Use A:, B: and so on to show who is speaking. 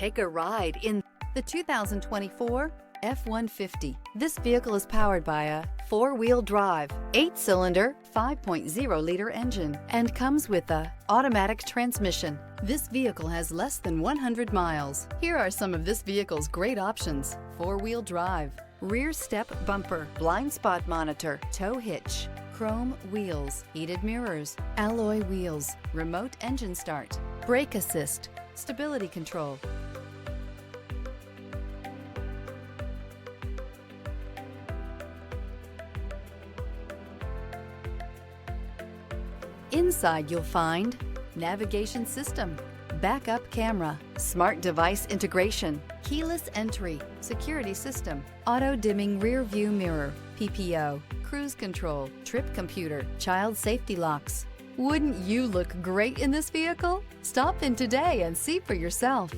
A: Take a ride in the 2024 F-150. This vehicle is powered by a 4-wheel drive, 8-cylinder, 5.0-liter engine and comes with a automatic transmission. This vehicle has less than 100 miles. Here are some of this vehicle's great options: 4-wheel drive, rear step bumper, blind spot monitor, tow hitch, chrome wheels, heated mirrors, alloy wheels, remote engine start, brake assist, stability control. Inside you'll find navigation system, backup camera, smart device integration, keyless entry, security system, auto dimming rear view mirror, PPO, cruise control, trip computer, child safety locks. Wouldn't you look great in this vehicle? Stop in today and see for yourself.